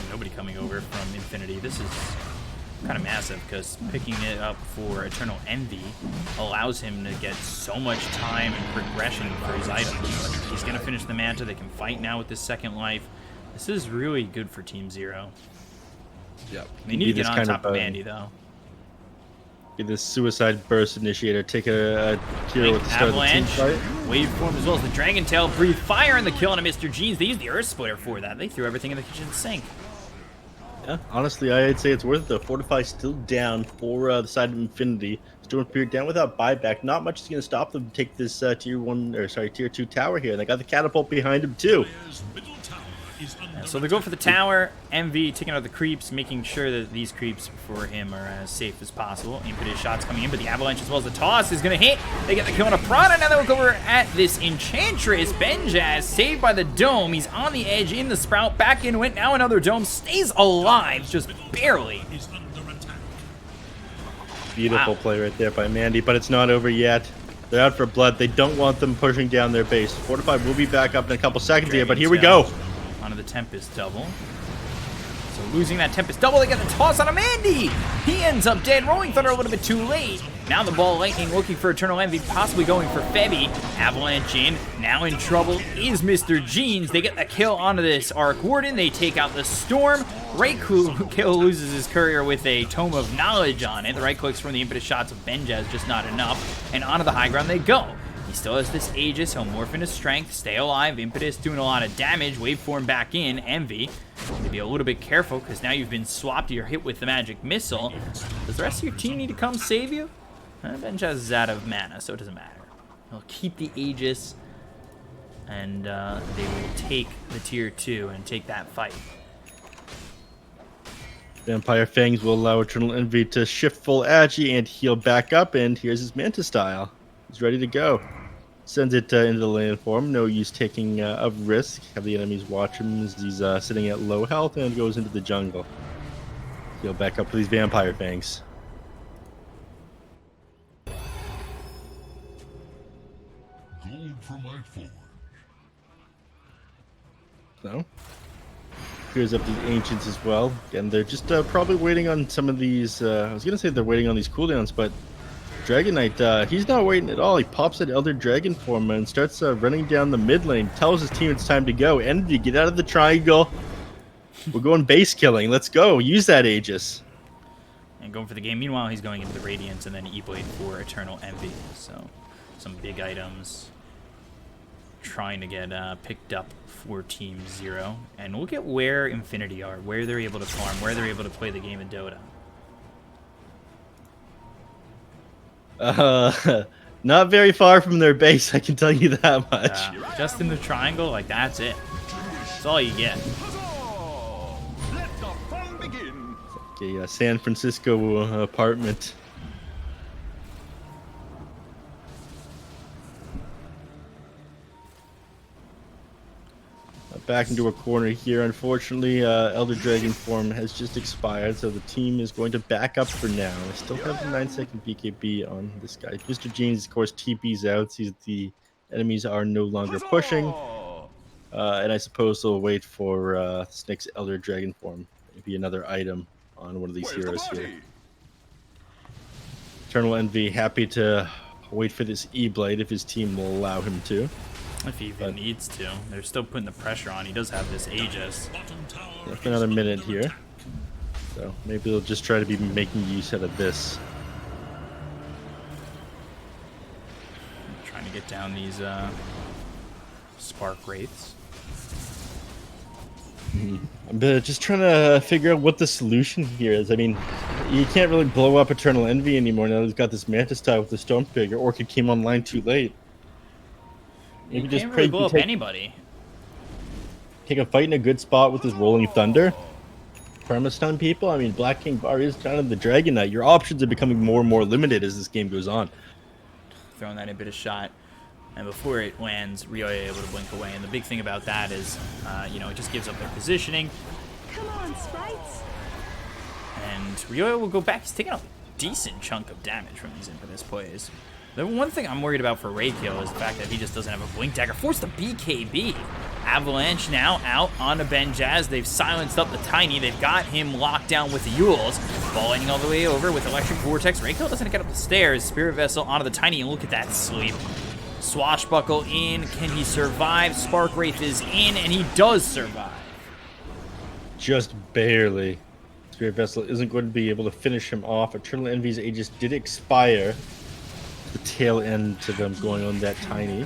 Nobody coming over from Infinity. This is kind of massive, because picking it up for Eternal Envy allows him to get so much time and progression for his items. He's going to finish the Manta. They can fight now with this second life. This is really good for Team 0. Yep. They need to get on top of Mandy, though. Get this suicide burst initiator. Take a hero at the start Avalanche, of the team fight. Waveform, as well as the Dragon Tail. Breathe fire on the kill on a Mr. Jeans. They used the Earth Splitter for that. They threw everything in the kitchen sink. Yeah, honestly, I'd say it's worth it though. Fortify still down for the side of Infinity. Storm Spirit down without buyback. Not much is going to stop them to take this tier 2 tower here. And they got the catapult behind him too. Player's middle tower is under So they go for the tower. MV taking out the creeps, making sure that these creeps for him are as safe as possible. Impetus shots coming in, but the Avalanche as well as the toss is going to hit. They get the kill on a Prana. Now they look over at this Enchantress. Benjaz saved by the Dome. He's on the edge in the Sprout. Back into it. Now another Dome. Stays alive, just barely. is under attack. Beautiful Wow. play right there by Mandy, but it's not over yet. They're out for blood. They don't want them pushing down their base. Fortify will be back up in a couple seconds here, but here we go. Onto the Tempest double. So losing that Tempest double, they get the toss on a Mandy. He ends up dead. Rolling Thunder a little bit too late. Now the Ball Lightning looking for Eternal Envy, possibly going for Febby. Avalanche in. Now in trouble is Mr. Jeans. They get the kill onto this Arc Warden. They take out the Storm. Kill loses his courier with a Tome of Knowledge on it. The right clicks from the impetus shots of Benjaz just not enough. And onto the high ground they go. He still has this Aegis. He'll morph into strength, stay alive. Impetus doing a lot of damage. Waveform back in. Envy. To be a little bit careful because now you've been swapped. You're hit with the magic missile. Does the rest of your team need to come save you? Benjaz is out of mana, so it doesn't matter. He'll keep the Aegis, and they will take the tier 2 and take that fight. Vampire Fangs will allow Eternal Envy to shift full agi and heal back up, and here's his Manta style. He's ready to go. Sends it into the land form. No use taking of risk. Have the enemies watch him as he's sitting at low health and goes into the jungle. Heal back up for these Vampire Fangs. Gold for my forge. So, clears up these Ancients as well. And they're just probably waiting on some of these... I was going to say they're waiting on these cooldowns, but Dragon Knight, he's not waiting at all. He pops that Elder Dragon form and starts running down the mid lane. Tells his team it's time to go. Envy, get out of the triangle. We're going base killing. Let's go. Use that Aegis. And going for the game. Meanwhile, he's going into the Radiance and then E-Blade for Eternal Envy. So, some big items trying to get picked up for Team 0. And look at where Infinity are, where they're able to farm, where they're able to play the game in Dota. Not very far from their base, I can tell you that much. Just in the triangle, like that's it. That's all you get. Like a San Francisco apartment. Back into a corner here. Unfortunately, Elder Dragon form has just expired, so the team is going to back up for now. I still have the 9-second BKB on this guy. Mr. Jeans, of course, TP's out. Sees the enemies are no longer pushing. And I suppose they'll wait for this next Elder Dragon form. Maybe another item on one of these heroes here. Eternal Envy happy to wait for this E-Blade if his team will allow him to. If he even needs to. They're still putting the pressure on. He does have this Aegis. Yeah, for another minute here. So maybe they'll just try to be making use out of this. Trying to get down these Spark Wraiths. I'm just trying to figure out what the solution here is. I mean, you can't really blow up Eternal Envy anymore now he's got this Manta style with the Stormfigure. Orchid came online too late. Maybe just can't really blow up anybody. Take a fight in a good spot with this Rolling Thunder. Perma-stun people. I mean, Black King Bar is kind of the Dragon Knight. Your options are becoming more and more limited as this game goes on. Throwing that Impetus shot. And before it lands, Ryoya able to blink away. And the big thing about that is, you know, it just gives up their positioning. Come on, sprites. And Ryoya will go back. He's taking a decent chunk of damage from these Impetus plays. The one thing I'm worried about for Reikyo is the fact that he just doesn't have a Blink Dagger. Force the BKB. Avalanche now out onto Benjaz. They've silenced up the Tiny. They've got him locked down with the Yules. Ball lightning all the way over with Electric Vortex. Reikyo doesn't get up the stairs. Spirit Vessel onto the Tiny, and look at that sleep. Swashbuckle in. Can he survive? Spark Wraith is in, and he does survive. Just barely. Spirit Vessel isn't going to be able to finish him off. Eternal Envy's Aegis did expire. The tail end to them going on that Tiny.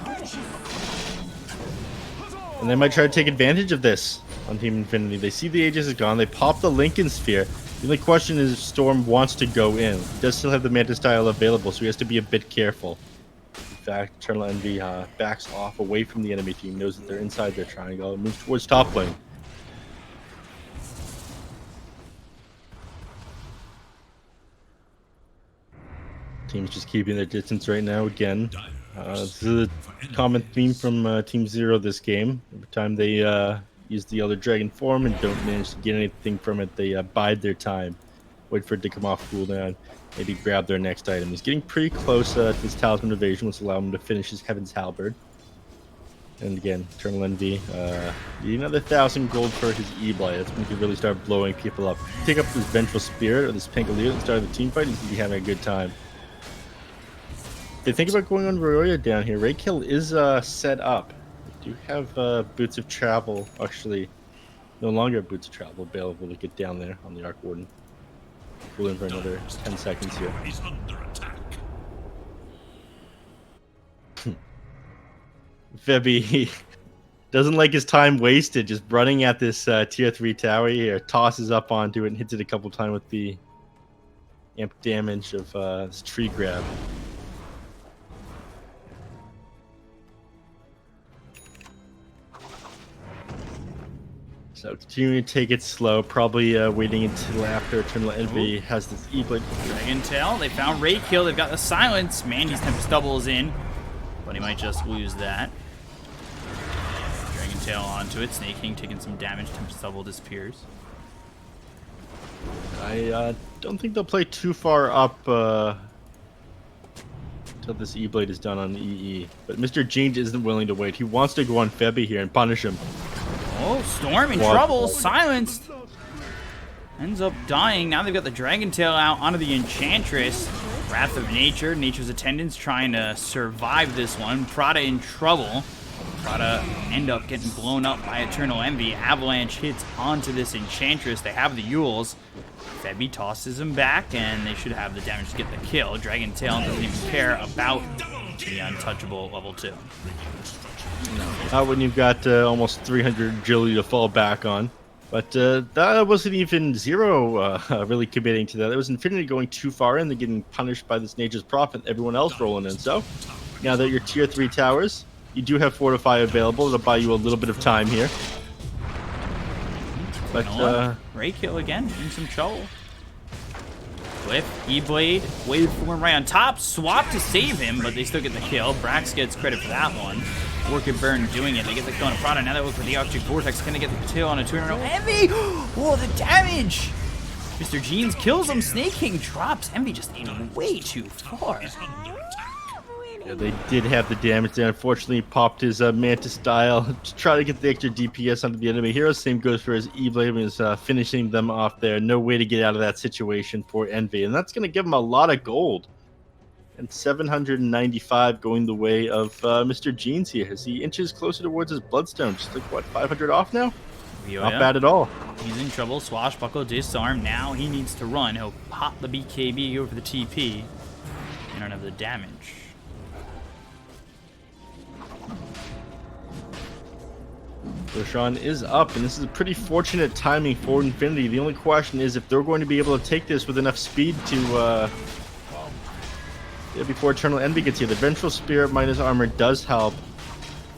And they might try to take advantage of this on Team Infinity. They see the Aegis is gone. They pop the Lincoln Sphere. The only question is if Storm wants to go in. He does still have the Manta style available, so he has to be a bit careful. In fact, Eternal Envy backs off away from the enemy team, knows that they're inside their triangle, and moves towards top lane. Team's just keeping their distance right now again. This is a common theme from Team 0 this game. Every time they use the Elder Dragon form and don't manage to get anything from it, they bide their time. Wait for it to come off cooldown. Maybe grab their next item. He's getting pretty close to his Talisman Evasion, which will allow him to finish his Heaven's Halberd. And again, Eternal Envy. Need another 1,000 gold for his E-Blade. That's when he can really start blowing people up. Take up this Vengeful Spirit or this Pangolier at the start of the team fight, he's going to be having a good time. They think about going on Ryoya down here. Raidkill is set up. They do have Boots of Travel, actually no longer Boots of Travel available to get down there on the Arc Warden. Cool in for another 10 seconds here. He's under attack. Febby doesn't like his time wasted just running at this tier 3 tower here. Tosses up onto it and hits it a couple times with the amp damage of this tree grab. So continuing to take it slow, probably waiting until after Eternal Envy has this E-Blade. Dragon Tail, they found Ray Kill, they've got the silence. Mandy's Tempest Double is in, but he might just lose that. Dragon Tail onto it, Snake King taking some damage, Tempest Double disappears. I don't think they'll play too far up until this E-Blade is done on the EE. But Mr. Jeans isn't willing to wait. He wants to go on Febby here and punish him. Oh, Storm in trouble, silenced. Ends up dying. Now they've got the Dragon Tail out onto the Enchantress. Wrath of Nature, Nature's Attendants trying to survive this one. Prada in trouble. Prada end up getting blown up by Eternal Envy. Avalanche hits onto this Enchantress. They have the Yules. Febby tosses him back, and they should have the damage to get the kill. Dragon Tail doesn't even care about the untouchable level 2. Not when you've got almost 300 agility to fall back on. But that wasn't even Zero really committing to that. It was Infinity going too far in. They're getting punished by this Nature's Prophet, everyone else rolling in. So now that you're tier 3 towers, you do have Fortify available. It'll buy you a little bit of time here. But Ray Kill again, in some trouble. Cliff, E-Blade, Waveform right on top, swap to save him, but they still get the kill. Brax gets credit for that one. Work and Burn doing it. They get the kill on a Prada. Now they look for the Arctic Vortex. Can they get the kill on a 200? Envy! Oh, the damage! Mr. Jeans kills him. Snake King drops. Envy just aimed way too far. Yeah, they did have the damage there. Unfortunately, popped his Mantis style to try to get the extra DPS onto the enemy hero. Same goes for his E-Blade. Is finishing them off there. No way to get out of that situation for Envy. And that's going to give him a lot of gold. And 795 going the way of Mr. Jeans here as he inches closer towards his Bloodstone. Just like, what, 500 off now? Not bad at all. He's in trouble. Swashbuckle, disarm. Now he needs to run. He'll pop the BKB, go for the TP. And don't have the damage. Roshan is up, and this is a pretty fortunate timing for Infinity. The only question is if they're going to be able to take this with enough speed to before Eternal Envy gets here. The Vengeful Spirit minus armor does help.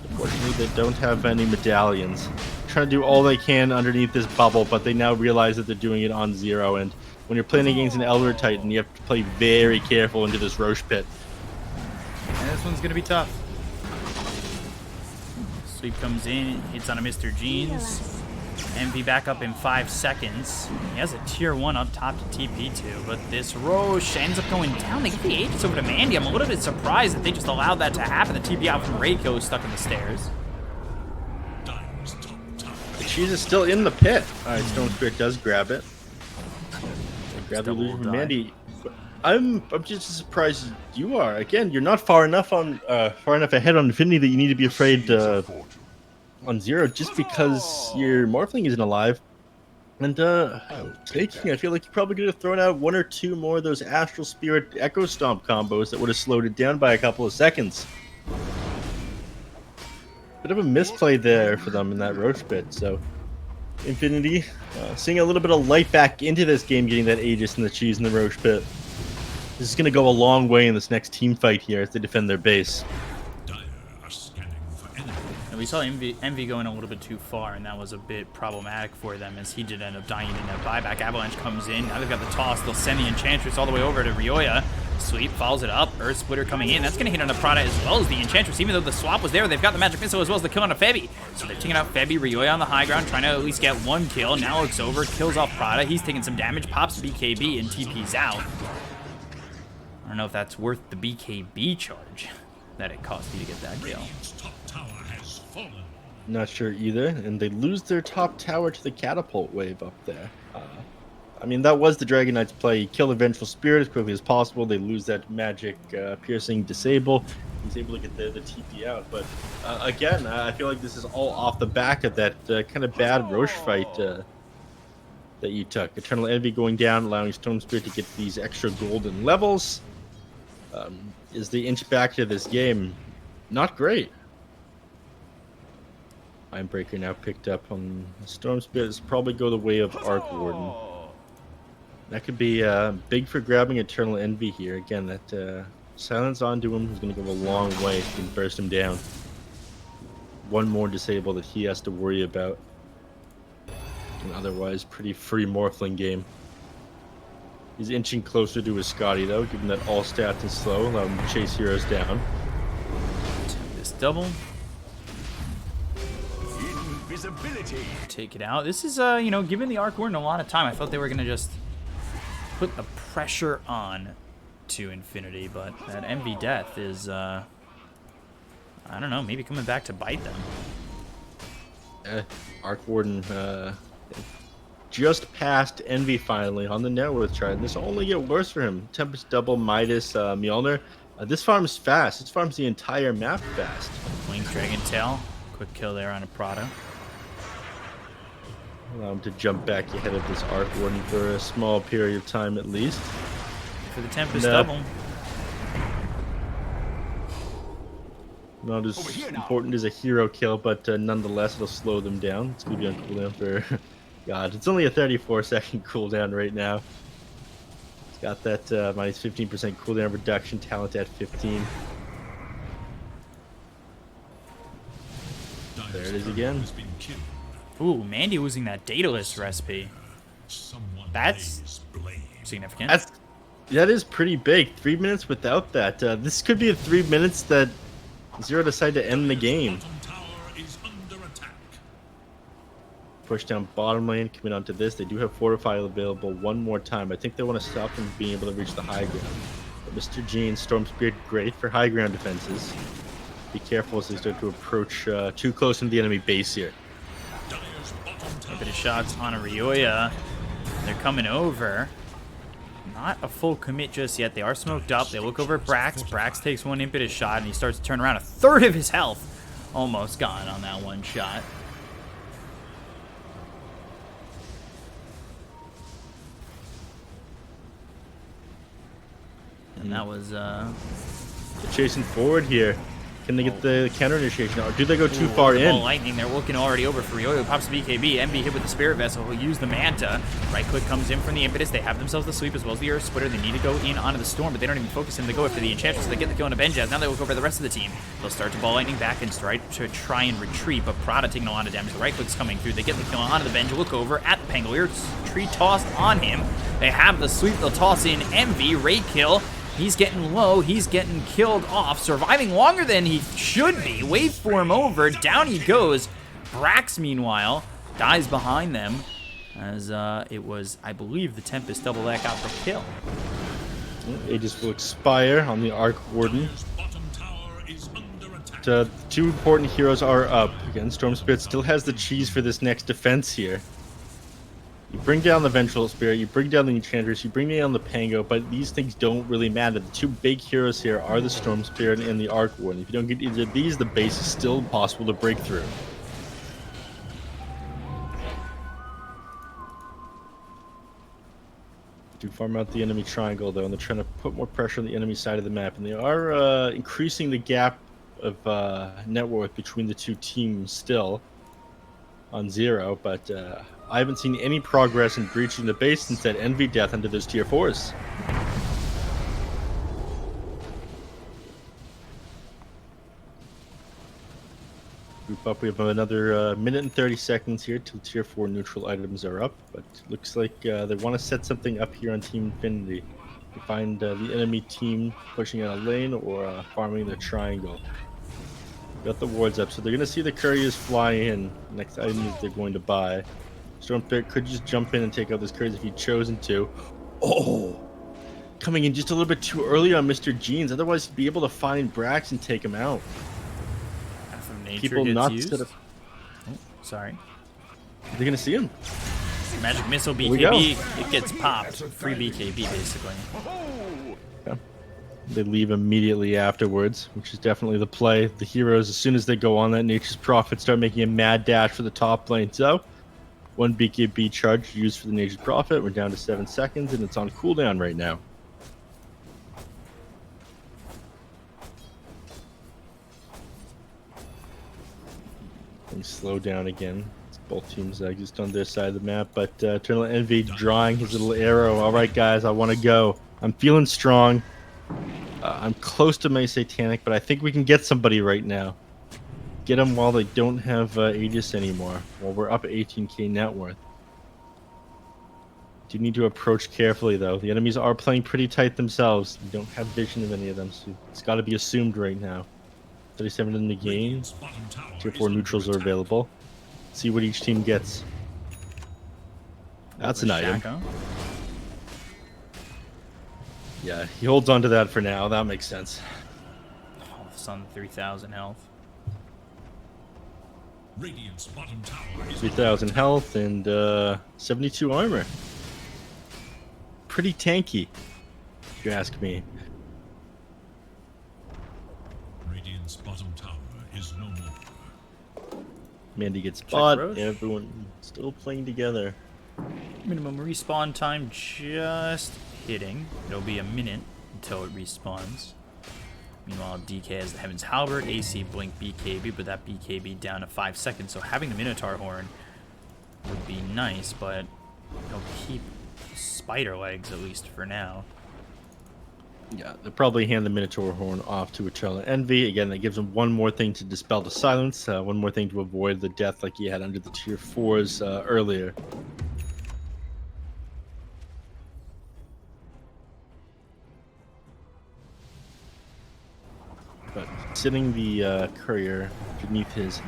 Unfortunately, they don't have any medallions. Trying to do all they can underneath this bubble, but they now realize that they're doing it on Zero. And when you're playing against an Elder Titan, you have to play very careful into this Roche pit. And this one's going to be tough. Sweep comes in, hits on a Mr. Jeans. Envy back up in 5 seconds. He has a tier 1 up top to TP to, but this Roche ends up going down. They get the Aegis over to Mandy. I'm a little bit surprised that they just allowed that to happen. The TP out from Reiko is stuck in the stairs. She's still in the pit. Alright, Stone Spirit does grab it. Grab the illusion from Mandy. I'm just as surprised as you are. Again, you're not far enough ahead on Infinity that you need to be afraid on Zero just because your Morphling isn't alive. And taking, I feel like you probably could have thrown out 1 or 2 more of those Astral Spirit Echo Stomp combos that would have slowed it down by a couple of seconds. Bit of a misplay there for them in that Roche pit. So Infinity seeing a little bit of light back into this game, getting that Aegis and the cheese in the Roche pit. This is going to go a long way in this next team fight here as they defend their base. And we saw Envy going a little bit too far, and that was a bit problematic for them as he did end up dying in that buyback. Avalanche comes in. Now they've got the toss. They'll send the Enchantress all the way over to Ryoya. Sweep follows it up. Earth Splitter coming in. That's going to hit on the Prada as well as the Enchantress. Even though the swap was there, they've got the Magic Missile as well as the kill on a Febby. So they're taking out Febby. Ryoya on the high ground, trying to at least get 1 kill. Now looks over, kills off Prada. He's taking some damage, pops BKB, and TP's out. I don't know if that's worth the BKB charge that it cost you to get that kill. Not sure either, and they lose their top tower to the catapult wave up there. I mean, that was the Dragon Knight's play. Kill the Vengeful Spirit as quickly as possible. They lose that magic piercing disable. He's able to get the TP out. But again, I feel like this is all off the back of that kind of bad Roche fight that you took. Eternal Envy going down, allowing Stone Spirit to get these extra golden levels. Is the inch back to this game not great? Mindbreaker now picked up on Storm Spirits. Probably go the way of Arc Warden. That could be big for grabbing Eternal Envy here. Again, that silence onto him is going to go a long way if you can burst him down. One more disable that he has to worry about. An otherwise pretty free Morphling game. He's inching closer to his Scotty though, given that all stats is slow, allow him to chase heroes down. This double. Invisibility. Take it out. This is, you know, giving the Arc Warden a lot of time. I thought they were going to just put the pressure on to Infinity, but that Envy Death is, I don't know, maybe coming back to bite them. Arc Warden just passed Envy finally on the Networth chart. This will only get worse for him. Tempest double, Midas, Mjolnir. This farm's fast. This farms the entire map fast. Winged Dragon Tail. Quick kill there on a Prada. Allow him to jump back ahead of this Arc Warden for a small period of time at least. For the Tempest double. Not as important as a hero kill, but nonetheless, it'll slow them down. It's going to be on cooldown for... God, it's only a 34-second cooldown right now. It's got that minus 15% cooldown reduction talent at 15. There it is again. Ooh, Mandy losing that Daedalus recipe. That's significant. That is pretty big. 3 minutes without that. This could be the 3 minutes that Zero decide to end the game. Push down bottom lane, commit onto this. They do have Fortify available one more time. I think they want to stop them from being able to reach the high ground. But Mr. G and Storm Spirit, great for high ground defenses. Be careful as they start to approach too close into the enemy base here. A bit of shots on a Ryoya. They're coming over. Not a full commit just yet. They are smoked up. They look over at Brax. Brax takes one impetus shot, and he starts to turn around. A third of his health almost gone on that one shot. And that was... They're chasing forward here. Can they get the counter initiation, or do they go too far in? Lightning, they're looking already over for Ryoyo. Pops the BKB. Envy hit with the Spirit Vessel. He'll use the Manta. Right click comes in from the impetus. They have themselves the sweep as well as the Earth Splitter. They need to go in onto the Storm, but they don't even focus him. They go after the Enchantress, so they get the kill on Avengers. Now they look over the rest of the team. They'll start to ball Lightning back and try and retreat, but Prada taking a lot of damage. The right click's coming through. They get the kill onto the Avenger. Look over at the Pangolier. Tree tossed on him. They have the sweep. They'll toss in Envy. Raid kill. He's getting low. He's getting killed off. Surviving longer than he should be. Waveform over. Down he goes. Brax, meanwhile, dies behind them. As it was, I believe, the Tempest double that got the kill. Aegis will expire on the Arc Warden. Two important heroes are up. Again, Storm Spirit still has the cheese for this next defense here. You bring down the Vengeful Spirit, you bring down the Enchantress, you bring down the Pango, but these things don't really matter. The two big heroes here are the Storm Spirit and the Arc Warden. If you don't get either of these, the base is still possible to break through. Do farm out the enemy triangle, though, and they're trying to put more pressure on the enemy side of the map. And they are increasing the gap of net worth between the two teams still on 0, but... I haven't seen any progress in breaching the base since that Envy death under those tier 4s. Group up, we have another minute and 30 seconds here till tier 4 neutral items are up, but looks like they want to set something up here on Team Infinity. To find the enemy team pushing out a lane or farming the triangle. Got the wards up, so they're going to see the couriers fly in. Next item that they're going to buy. Storm Spirit could just jump in and take out this couriers if he'd chosen to. Oh! Coming in just a little bit too early on Mr. Jeans, otherwise he'd be able to find Brax and take him out. Path of Nature People gets not used. set up. Oh, sorry. They're going to see him. Magic Missile we go. BKB, it gets popped. Free BKB, basically. Yeah. They leave immediately afterwards, which is definitely the play. The heroes, as soon as they go on that Nature's Prophet, start making a mad dash for the top lane. So, one BKB charge used for the Nature's Prophet. We're down to 7 seconds, and it's on cooldown right now. Getting slowed down again. Both teams just on their side of the map, but Eternal Envy drawing his little arrow. All right, guys, I want to go. I'm feeling strong. I'm close to my Satanic, but I think we can get somebody right now. Get them while they don't have Aegis anymore. Well, we're up 18k net worth. Do need to approach carefully, though. The enemies are playing pretty tight themselves. We don't have vision of any of them, so it's got to be assumed right now. 37 in the game. Tier 4 neutrals are available. See what each team gets. That's an item. Shaka. Yeah, he holds on to that for now. That makes sense. All of a sudden, 3,000 health. Radiant's bottom tower is 3,000 health and 72 armor. Pretty tanky, if you ask me. Radiant's bottom tower is no more. Mandy gets bought. Rose. Everyone still playing together. Minimum respawn time just hitting. It'll be a minute until it respawns. Meanwhile, DK has the Heaven's Halberd, AC Blink BKB, but that BKB down to 5 seconds. So having the Minotaur Horn would be nice, but it'll keep Spider Legs at least for now. Yeah, they'll probably hand the Minotaur Horn off to Eternal Envy. Again, that gives him one more thing to dispel the silence, one more thing to avoid the death like he had under the tier 4s earlier. But sitting the courier beneath his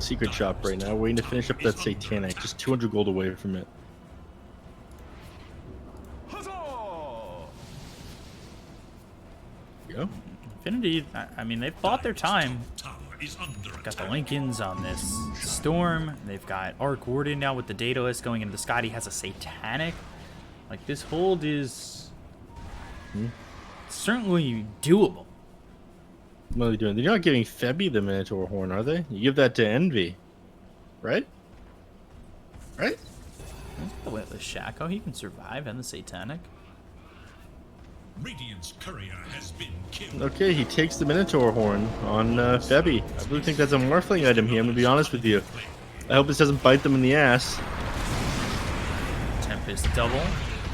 secret shop right now, waiting to finish up that Satanic, just 200 gold away from it. Go. Infinity, I mean, they've bought their time. Got the Lincolns on this Storm. They've got Arc Warden now with the Daedalus going into the sky. He has a Satanic. Like, this hold is certainly doable. What are they doing? They're not giving Febby the Minotaur Horn, are they? You give that to Envy, right? Right? With the Shaco, he can survive, and the Satanic. Radiant's courier has been killed. Okay, he takes the Minotaur Horn on Febby. I really think that's a Morphling item here, I'm going to be honest with you. I hope this doesn't bite them in the ass. Tempest double.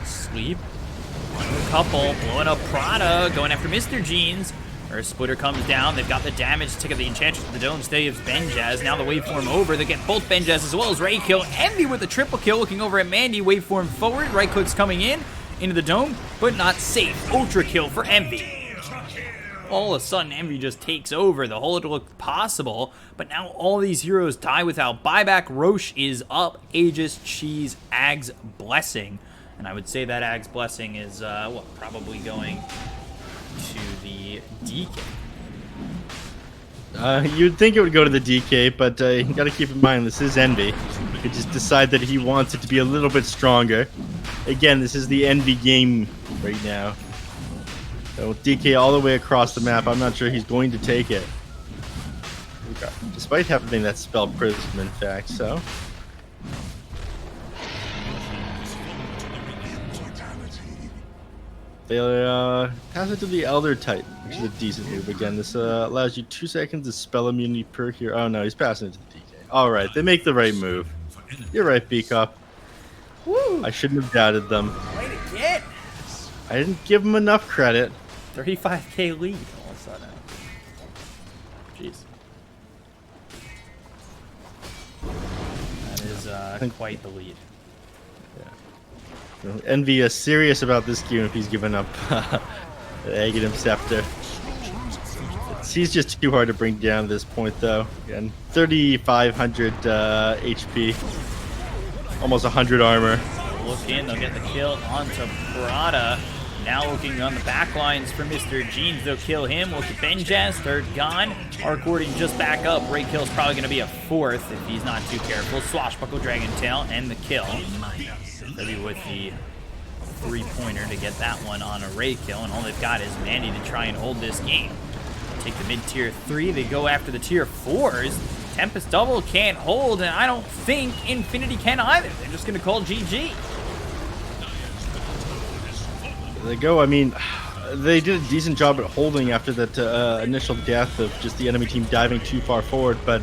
Sleep. One couple. Blowing up Prada. Going after Mr. Jeans. Earth Splitter comes down. They've got the damage to take the Enchantress of the Dome. Stay of Benjaz. Now the waveform over. They get both Benjaz as well as Ray kill. Envy with the triple kill. Looking over at Mandy. Waveform forward. Right click's coming in. Into the dome, but not safe. Ultra kill for Envy. All of a sudden, Envy just takes over. The hold looked possible, but now all these heroes die without buyback. Roche is up. Aegis, Cheese, Ag's Blessing. And I would say that Ag's Blessing is, probably going to the DK. You'd think it would go to the DK, but you gotta keep in mind, this is Envy. He could just decide that he wants it to be a little bit stronger. Again, this is the Envy game right now. So DK all the way across the map, I'm not sure he's going to take it. Okay. Despite having that spell prism, in fact, so. They pass it to the Elder Titan, which is a decent move. Again, this allows you 2 seconds of spell immunity per hero. Oh no, he's passing it to the DK. Alright, they make the right move. You're right, Bkop. Woo! I shouldn't have doubted them. Way to get! I didn't give them enough credit. 35k lead all of a sudden. Jeez. That is quite the lead. Envy is serious about this game if he's given up the Aghanim Scepter. He's just too hard to bring down at this point, though. Again, 3,500 HP, almost 100 armor. Look in, they'll get the kill onto Prada. Now looking on the back lines for Mr. Jeans, they'll kill him. Look at Benjaz, third gone. Arc Warding just back up. Ray kill's probably going to be a fourth if he's not too careful. Swashbuckle Dragon Tail and the kill. Maybe with the three-pointer to get that one on a Ray kill, and all they've got is Mandy to try and hold this game. Take the mid-tier 3, they go after the tier 4s. Tempest double can't hold, and I don't think Infinity can either. They're just going to call GG. There they go. I mean, they did a decent job at holding after that initial death of just the enemy team diving too far forward, but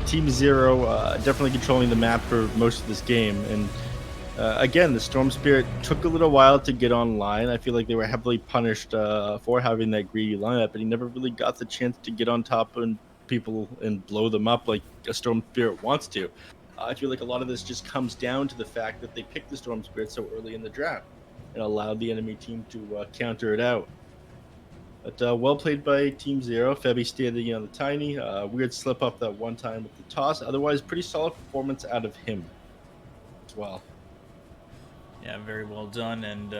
Team Zero definitely controlling the map for most of this game. And again, the Storm Spirit took a little while to get online. I feel like they were heavily punished for having that greedy lineup, and he never really got the chance to get on top of people and blow them up like a Storm Spirit wants to. I feel like a lot of this just comes down to the fact that they picked the Storm Spirit so early in the draft and allowed the enemy team to counter it out. But well played by Team Zero. Febby standing on the tiny. Weird slip up that one time with the toss. Otherwise, pretty solid performance out of him as well. Yeah, very well done. And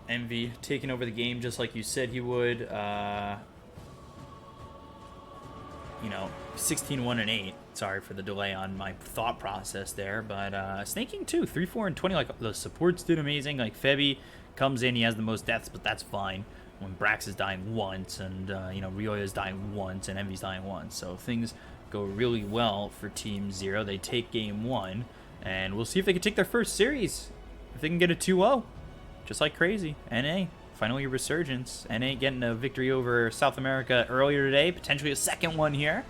Envy taking over the game just like you said he would. 16-1-8. Sorry for the delay on my thought process there, but snaking too. 3-4-20. Like the supports did amazing. Like Febby comes in, he has the most deaths, but that's fine. When Brax is dying once, and Ryoya is dying once, and Envy's dying once, so things go really well for Team Zero. They take game 1, and we'll see if they can take their first series. If they can get a 2-0, just like crazy. NA, finally a resurgence. NA getting a victory over South America earlier today, potentially a second one here.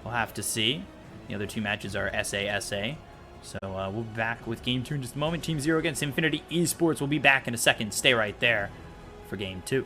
We'll have to see. The other two matches are SA. So we'll be back with game 2 in just a moment. Team Zero against Infinity ESPORTS. We'll be back in a second. Stay right there for game 2.